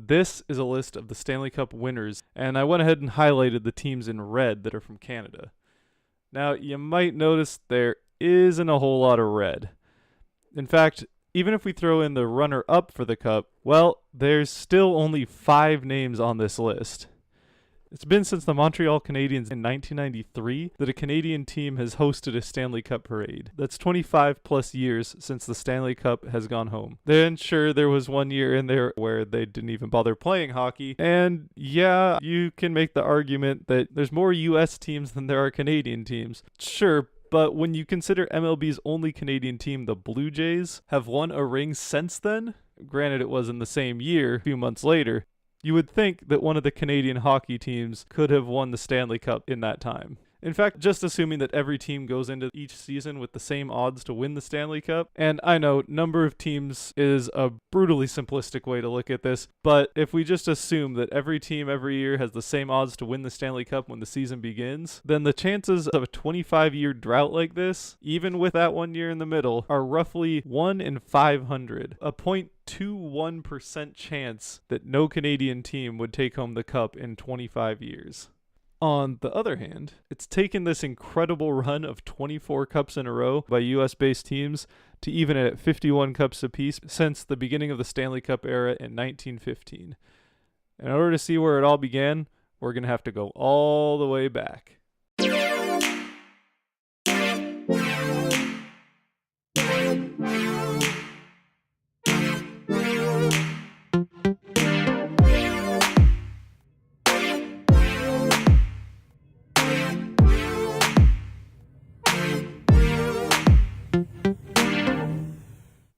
This is a list of the Stanley Cup winners, and I went ahead and highlighted the teams in red that are from Canada. Now, you might notice there isn't a whole lot of red. In fact, even if we throw in the runner-up for the Cup, well, there's still only 5 names on this list. It's been since the Montreal Canadiens in 1993 that a Canadian team has hosted a Stanley Cup parade. That's 25 plus years since the Stanley Cup has gone home. Then sure, there was one year in there where they didn't even bother playing hockey, and yeah, you can make the argument that there's more US teams than there are Canadian teams. Sure, but when you consider MLB's only Canadian team, the Blue Jays, have won a ring since then, granted it was in the same year, a few months later, you would think that one of the Canadian hockey teams could have won the Stanley Cup in that time. In fact, just assuming that every team goes into each season with the same odds to win the Stanley Cup, and I know number of teams is a brutally simplistic way to look at this, but if we just assume that every team every year has the same odds to win the Stanley Cup when the season begins, then the chances of a 25-year drought like this, even with that 1 year in the middle, are roughly 1 in 500, a 0.21% chance that no Canadian team would take home the Cup in 25 years. On the other hand, it's taken this incredible run of 24 cups in a row by US-based teams to even it at 51 cups apiece since the beginning of the Stanley Cup era in 1915. In order to see where it all began, we're going to have to go all the way back.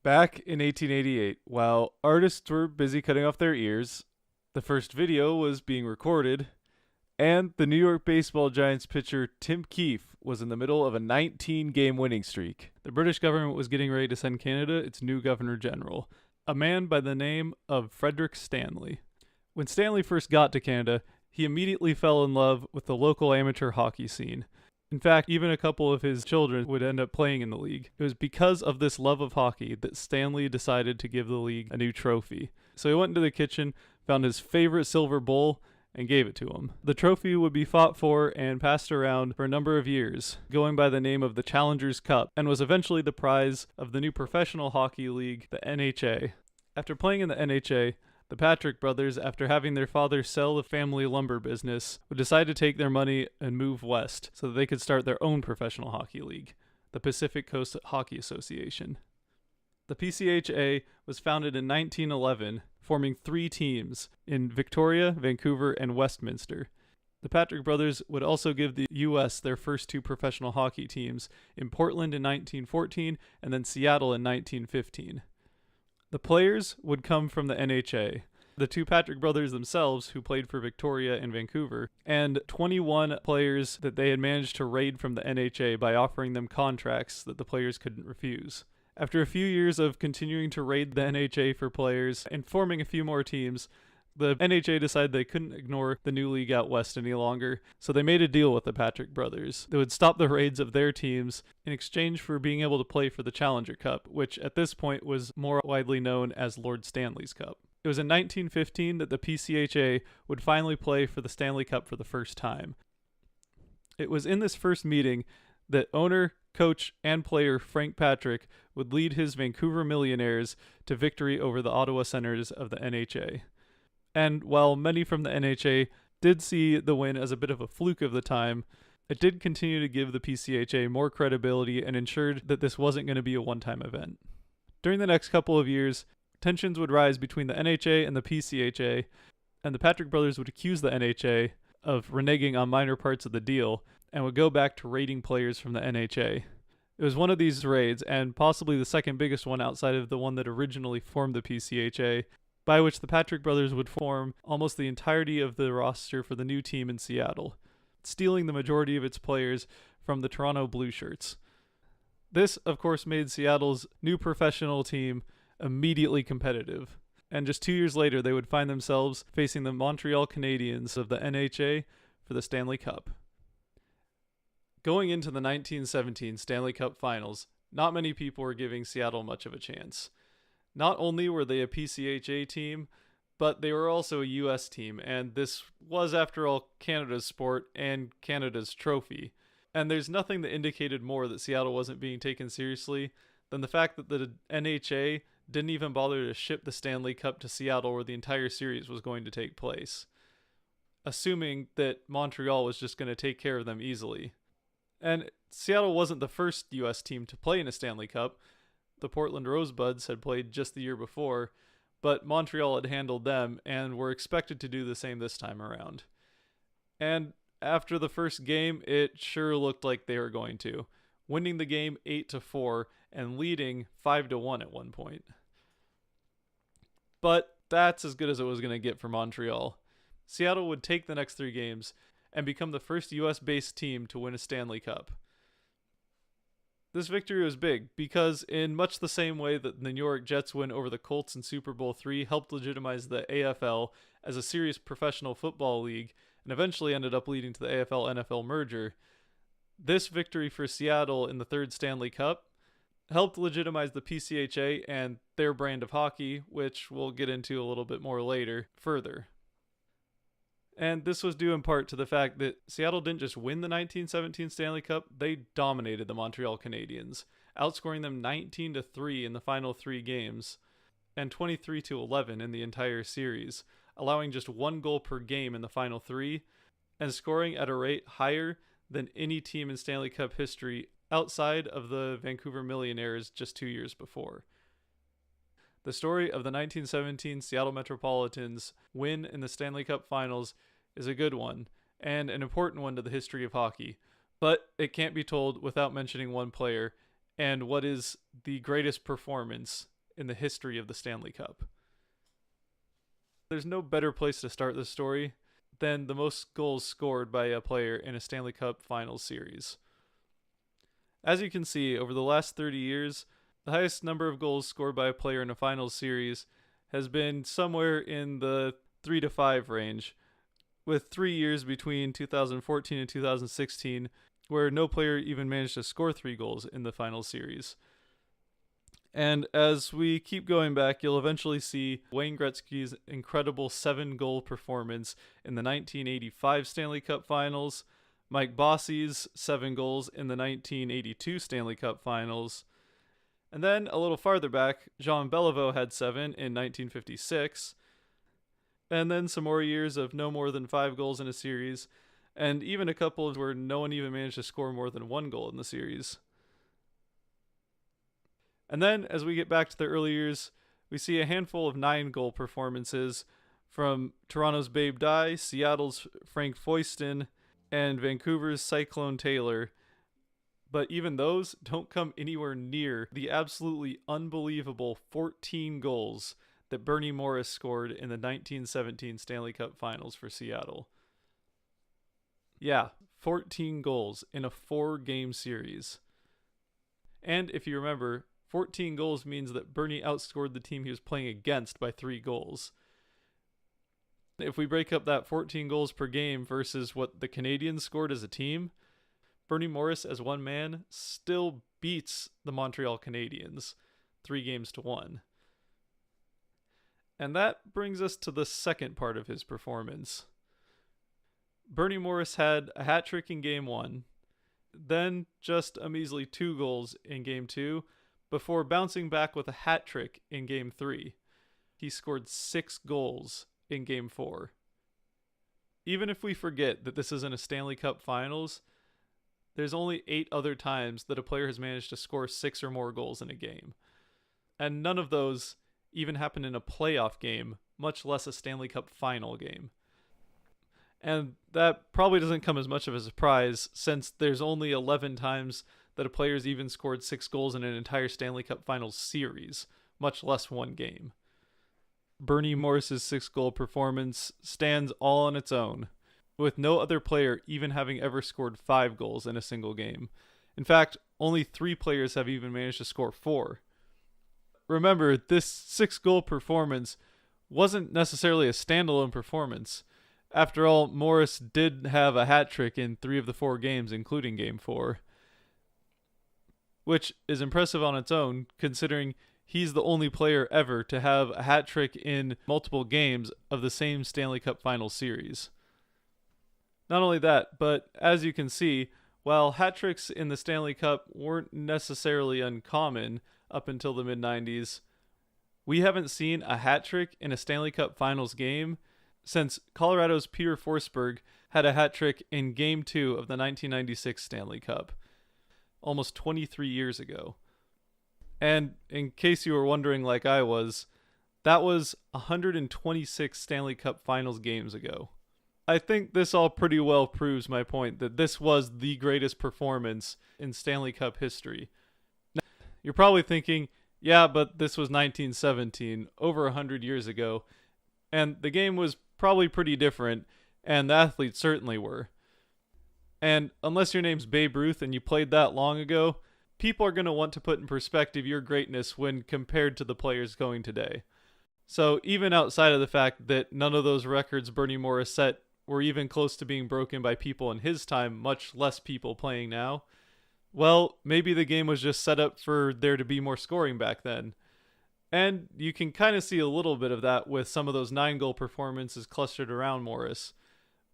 Back in 1888, while artists were busy cutting off their ears, the first video was being recorded, and the New York Baseball Giants pitcher Tim Keefe was in the middle of a 19-game winning streak. The British government was getting ready to send Canada its new Governor General, a man by the name of Frederick Stanley. When Stanley first got to Canada, he immediately fell in love with the local amateur hockey scene. In fact, even a couple of his children would end up playing in the league. It was because of this love of hockey that Stanley decided to give the league a new trophy. So he went into the kitchen, found his favorite silver bowl, and gave it to him. The trophy would be fought for and passed around for a number of years, going by the name of the Challengers Cup, and was eventually the prize of the new professional hockey league, the NHA. After playing in the NHA, the Patrick brothers, after having their father sell the family lumber business, would decide to take their money and move west so that they could start their own professional hockey league, the Pacific Coast Hockey Association. The PCHA was founded in 1911, forming 3 teams in Victoria, Vancouver, and Westminster. The Patrick brothers would also give the U.S. their first 2 professional hockey teams in Portland in 1914 and then Seattle in 1915. The players would come from the NHA, the 2 Patrick brothers themselves who played for Victoria and Vancouver, and 21 players that they had managed to raid from the NHA by offering them contracts that the players couldn't refuse. After a few years of continuing to raid the NHA for players and forming a few more teams, the NHA decided they couldn't ignore the new league out west any longer, so they made a deal with the Patrick brothers that would stop the raids of their teams in exchange for being able to play for the Challenger Cup, which at this point was more widely known as Lord Stanley's Cup. It was in 1915 that the PCHA would finally play for the Stanley Cup for the first time. It was in this first meeting that owner, coach, and player Frank Patrick would lead his Vancouver Millionaires to victory over the Ottawa Senators of the NHA. And while many from the NHA did see the win as a bit of a fluke of the time, it did continue to give the PCHA more credibility and ensured that this wasn't going to be a one-time event. During the next couple of years, tensions would rise between the NHA and the PCHA, and the Patrick brothers would accuse the NHA of reneging on minor parts of the deal and would go back to raiding players from the NHA. It was one of these raids, and possibly the second biggest one outside of the one that originally formed the PCHA, by which the Patrick brothers would form almost the entirety of the roster for the new team in Seattle, stealing the majority of its players from the Toronto Blue Shirts. This, of course, made Seattle's new professional team immediately competitive, and just 2 years later they would find themselves facing the Montreal Canadiens of the NHA for the Stanley Cup. Going into the 1917 Stanley Cup Finals, not many people were giving Seattle much of a chance. Not only were they a PCHA team, but they were also a US team, and this was, after all, Canada's sport and Canada's trophy. And there's nothing that indicated more that Seattle wasn't being taken seriously than the fact that the NHA didn't even bother to ship the Stanley Cup to Seattle where the entire series was going to take place, assuming that Montreal was just going to take care of them easily. And Seattle wasn't the first US team to play in a Stanley Cup. The Portland Rosebuds had played just the year before, but Montreal had handled them and were expected to do the same this time around. And after the first game, it sure looked like they were going to, winning the game 8-4 and leading 5-1 at one point. But that's as good as it was going to get for Montreal. Seattle would take the next 3 games and become the first US-based team to win a Stanley Cup. This victory was big because, in much the same way that the New York Jets win over the Colts in Super Bowl III helped legitimize the AFL as a serious professional football league and eventually ended up leading to the AFL-NFL merger, this victory for Seattle in the 3rd Stanley Cup helped legitimize the PCHA and their brand of hockey, which we'll get into a little bit more later, further. And this was due in part to the fact that Seattle didn't just win the 1917 Stanley Cup, they dominated the Montreal Canadiens, outscoring them 19-3 in the final 3 games and 23-11 in the entire series, allowing just 1 goal per game in the final 3 and scoring at a rate higher than any team in Stanley Cup history outside of the Vancouver Millionaires just 2 years before. The story of the 1917 Seattle Metropolitans win in the Stanley Cup Finals is a good one, and an important one to the history of hockey. But it can't be told without mentioning one player, and what is the greatest performance in the history of the Stanley Cup. There's no better place to start this story than the most goals scored by a player in a Stanley Cup Finals series. As you can see, over the last 30 years, the highest number of goals scored by a player in a finals series has been somewhere in the 3 to 5 range, with 3 years between 2014 and 2016 where no player even managed to score 3 goals in the final series. And as we keep going back, you'll eventually see Wayne Gretzky's incredible 7-goal performance in the 1985 Stanley Cup Finals, Mike Bossy's 7 goals in the 1982 Stanley Cup Finals, and then a little farther back, Jean Beliveau had 7 in 1956, and then some more years of no more than 5 goals in a series, and even a couple where no one even managed to score more than 1 goal in the series. And then, as we get back to the early years, we see a handful of 9-goal performances from Toronto's Babe Dye, Seattle's Frank Foyston, and Vancouver's Cyclone Taylor. But even those don't come anywhere near the absolutely unbelievable 14 goals that Bernie Morris scored in the 1917 Stanley Cup Finals for Seattle. Yeah, 14 goals in a 4-game series. And if you remember, 14 goals means that Bernie outscored the team he was playing against by 3 goals. If we break up that 14 goals per game versus what the Canadiens scored as a team, Bernie Morris as one man still beats the Montreal Canadiens 3-1. And that brings us to the second part of his performance. Bernie Morris had a hat trick in Game 1, then just a measly 2 goals in Game 2, before bouncing back with a hat trick in Game 3. He scored 6 goals in Game 4. Even if we forget that this isn't a Stanley Cup Finals, there's only 8 other times that a player has managed to score 6 or more goals in a game. And none of those even happened in a playoff game, much less a Stanley Cup final game. And that probably doesn't come as much of a surprise, since there's only 11 times that a player's even scored 6 goals in an entire Stanley Cup Finals series, much less one game. Bernie Morris's 6-goal performance stands all on its own, with no other player even having ever scored 5 goals in a single game. In fact, only 3 players have even managed to score 4. Remember, this 6-goal performance wasn't necessarily a standalone performance. After all, Morris did have a hat trick in 3 of the 4 games, including Game 4. Which is impressive on its own, considering he's the only player ever to have a hat trick in multiple games of the same Stanley Cup Finals series. Not only that, but as you can see, while hat tricks in the Stanley Cup weren't necessarily uncommon up until the mid-90s, we haven't seen a hat trick in a Stanley Cup Finals game since Colorado's Peter Forsberg had a hat trick in Game 2 of the 1996 Stanley Cup, almost 23 years ago. And in case you were wondering like I was, that was 126 Stanley Cup Finals games ago. I think this all pretty well proves my point that this was the greatest performance in Stanley Cup history. Now, you're probably thinking, yeah, but this was 1917, over 100 years ago, and the game was probably pretty different, and the athletes certainly were. And unless your name's Babe Ruth and you played that long ago, people are going to want to put in perspective your greatness when compared to the players going today. So even outside of the fact that none of those records Bernie Morris set were even close to being broken by people in his time, much less people playing now, well, maybe the game was just set up for there to be more scoring back then. And you can kind of see a little bit of that with some of those 9-goal performances clustered around Morris.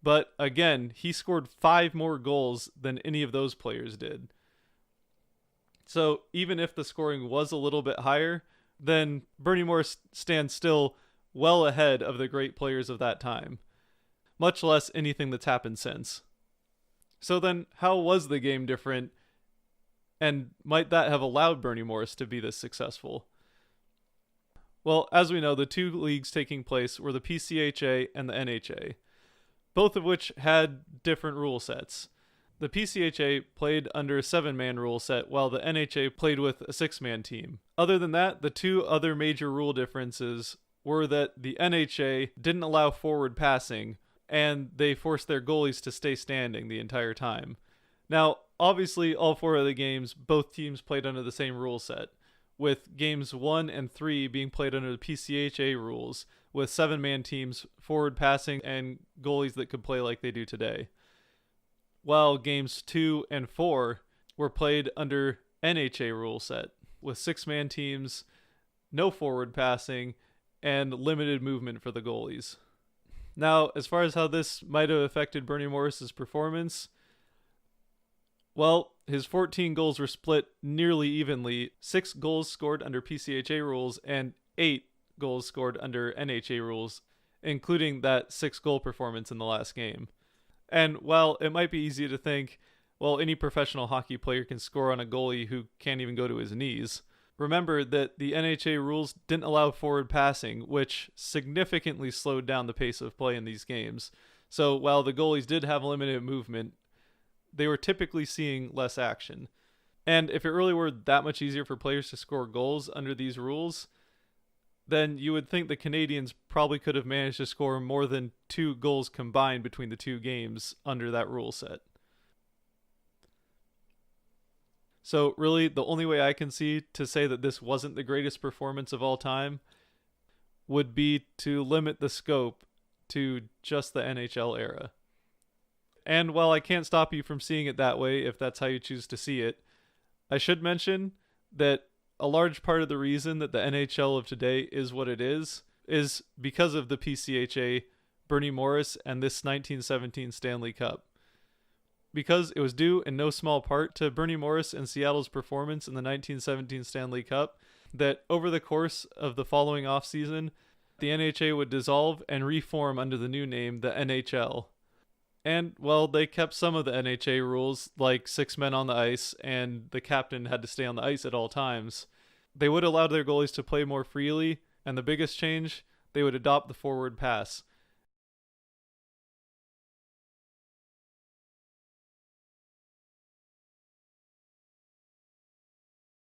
But again, he scored 5 more goals than any of those players did. So even if the scoring was a little bit higher, then Bernie Morris stands still well ahead of the great players of that time, much less anything that's happened since. So then, how was the game different, and might that have allowed Bernie Morris to be this successful? Well, as we know, the two leagues taking place were the PCHA and the NHA, both of which had different rule sets. The PCHA played under a 7-man rule set, while the NHA played with a 6-man team. Other than that, the two other major rule differences were that the NHA didn't allow forward passing, and they forced their goalies to stay standing the entire time. Now, obviously, all 4 of the games, both teams played under the same rule set, with games 1 and 3 being played under the PCHA rules, with 7-man teams, forward passing, and goalies that could play like they do today. While games 2 and 4 were played under NHA rule set, with 6-man teams, no forward passing, and limited movement for the goalies. Now, as far as how this might have affected Bernie Morris's performance, well, his 14 goals were split nearly evenly. 6 goals scored under PCHA rules and 8 goals scored under NHA rules, including that 6-goal performance in the last game. And while it might be easy to think, well, any professional hockey player can score on a goalie who can't even go to his knees, remember that the NHA rules didn't allow forward passing, which significantly slowed down the pace of play in these games. So while the goalies did have limited movement, they were typically seeing less action. And if it really were that much easier for players to score goals under these rules, then you would think the Canadiens probably could have managed to score more than 2 goals combined between the 2 games under that rule set. So really, the only way I can see to say that this wasn't the greatest performance of all time would be to limit the scope to just the NHL era. And while I can't stop you from seeing it that way, if that's how you choose to see it, I should mention that a large part of the reason that the NHL of today is what it is because of the PCHA, Bernie Morris, and this 1917 Stanley Cup. Because it was due in no small part to Bernie Morris and Seattle's performance in the 1917 Stanley Cup that over the course of the following offseason, the NHA would dissolve and reform under the new name, the NHL. And, well, they kept some of the NHA rules, like 6 men on the ice, and the captain had to stay on the ice at all times. They would allow their goalies to play more freely, and the biggest change, they would adopt the forward pass,